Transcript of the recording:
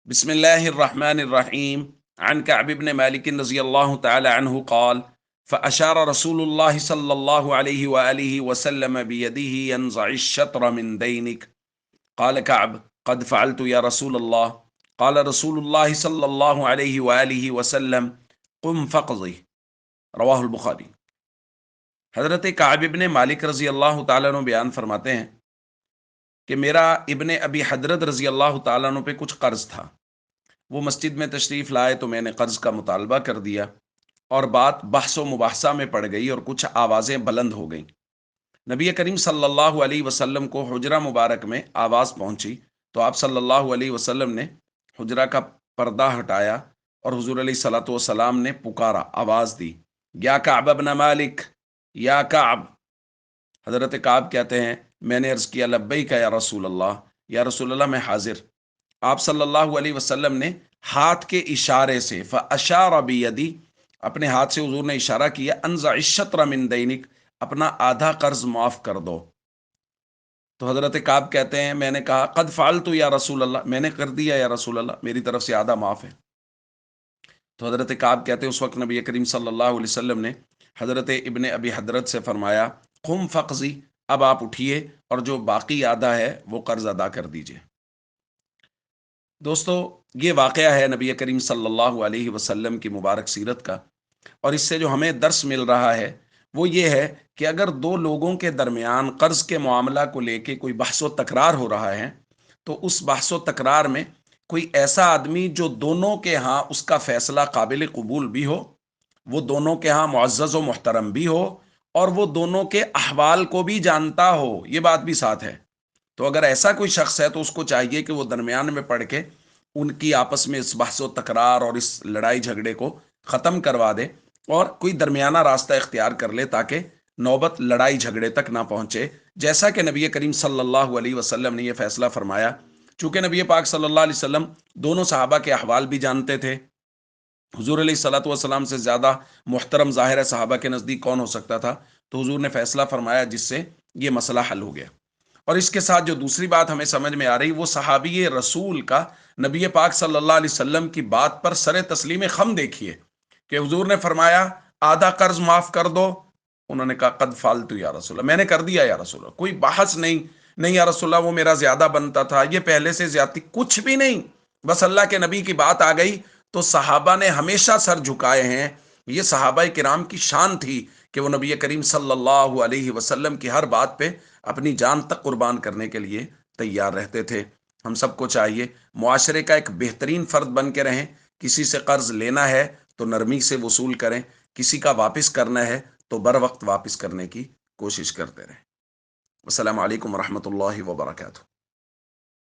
بسم الله الرحمن الرحيم. عن كعب بن مالك رضي الله تعالى عنه قال: فأشار رسول الله صلى الله عليه وآله وسلم بيده ينزع الشطر من دينك. قال كعب: قد فعلت يا رسول الله. قال رسول الله صلى الله عليه وآله وسلم: قم فقضي. رواہ البخاری۔ حضرت کعب ابن مالک رضی اللہ تعالیٰ عنہ بیان فرماتے ہیں کہ میرا ابن ابی حضرت رضی اللہ تعالیٰ عنہ پہ کچھ قرض تھا۔ وہ مسجد میں تشریف لائے تو میں نے قرض کا مطالبہ کر دیا اور بات بحث و مباحثہ میں پڑ گئی اور کچھ آوازیں بلند ہو گئیں۔ نبی کریم صلی اللہ علیہ وسلم کو حجرہ مبارک میں آواز پہنچی تو آپ صلی اللہ علیہ وسلم نے حجرہ کا پردہ ہٹایا اور حضور علیہ الصلوۃ والسلام نے پکارا، آواز دی، یا کعب ابن مالک، یا کعب۔ حضرت کعب کہتے ہیں میں نے عرض کیا لبیک یا رسول اللہ، یا رسول اللہ میں حاضر۔ آپ صلی اللہ علیہ وسلم نے ہاتھ کے اشارے سے فاشار بیدی، اپنے ہاتھ سے حضور نے اشارہ کیا، انزع الشطر من دینک، اپنا آدھا قرض معاف کر دو۔ تو حضرت کعب کہتے ہیں میں نے کہا قد فعلت یا رسول اللہ، میں نے کر دیا یا رسول اللہ، میری طرف سے آدھا معاف ہے۔ تو حضرت کعب کہتے ہیں اس وقت نبی کریم صلی اللہ علیہ وسلم نے حضرت ابن ابی حضرت سے فرمایا قم فقضی، اب آپ اٹھیے اور جو باقی آدھا ہے وہ قرض ادا کر دیجئے۔ دوستو، یہ واقعہ ہے نبی کریم صلی اللہ علیہ وسلم کی مبارک سیرت کا، اور اس سے جو ہمیں درس مل رہا ہے وہ یہ ہے کہ اگر دو لوگوں کے درمیان قرض کے معاملہ کو لے کے کوئی بحث و تکرار ہو رہا ہے تو اس بحث و تکرار میں کوئی ایسا آدمی جو دونوں کے ہاں اس کا فیصلہ قابل قبول بھی ہو، وہ دونوں کے ہاں معزز و محترم بھی ہو، اور وہ دونوں کے احوال کو بھی جانتا ہو، یہ بات بھی ساتھ ہے۔ تو اگر ایسا کوئی شخص ہے تو اس کو چاہیے کہ وہ درمیان میں پڑھ کے ان کی آپس میں اس بحث و تکرار اور اس لڑائی جھگڑے کو ختم کروا دے اور کوئی درمیانہ راستہ اختیار کر لے تاکہ نوبت لڑائی جھگڑے تک نہ پہنچے، جیسا کہ نبی کریم صلی اللہ علیہ وسلم نے یہ فیصلہ فرمایا۔ چونکہ نبی پاک صلی اللہ علیہ وسلم دونوں صحابہ کے احوال بھی جانتے تھے، حضور علیہ الصلوۃ والسلام سے زیادہ محترم ظاہر ہے صحابہ کے نزدیک کون ہو سکتا تھا، تو حضور نے فیصلہ فرمایا جس سے یہ مسئلہ حل ہو گیا۔ اور اس کے ساتھ جو دوسری بات ہمیں سمجھ میں آ رہی وہ صحابی رسول کا نبی پاک صلی اللہ علیہ وسلم کی بات پر سر تسلیم خم دیکھیے کہ حضور نے فرمایا آدھا قرض معاف کر دو، انہوں نے کہا قد فعلت یا رسول اللہ، میں نے کر دیا یا رسول اللہ، کوئی بحث نہیں، نہیں یا رسول اللہ وہ میرا زیادہ بنتا تھا، یہ پہلے سے زیادتی، کچھ بھی نہیں، بس اللہ کے نبی کی بات آ گئی تو صحابہ نے ہمیشہ سر جھکائے ہیں۔ یہ صحابہ کرام کی شان تھی کہ وہ نبی کریم صلی اللہ علیہ وسلم کی ہر بات پہ اپنی جان تک قربان کرنے کے لیے تیار رہتے تھے۔ ہم سب کو چاہیے معاشرے کا ایک بہترین فرد بن کے رہیں، کسی سے قرض لینا ہے تو نرمی سے وصول کریں، کسی کا واپس کرنا ہے تو بر وقت واپس کرنے کی کوشش کرتے رہیں۔ السلام علیکم ورحمۃ اللہ وبرکاتہ۔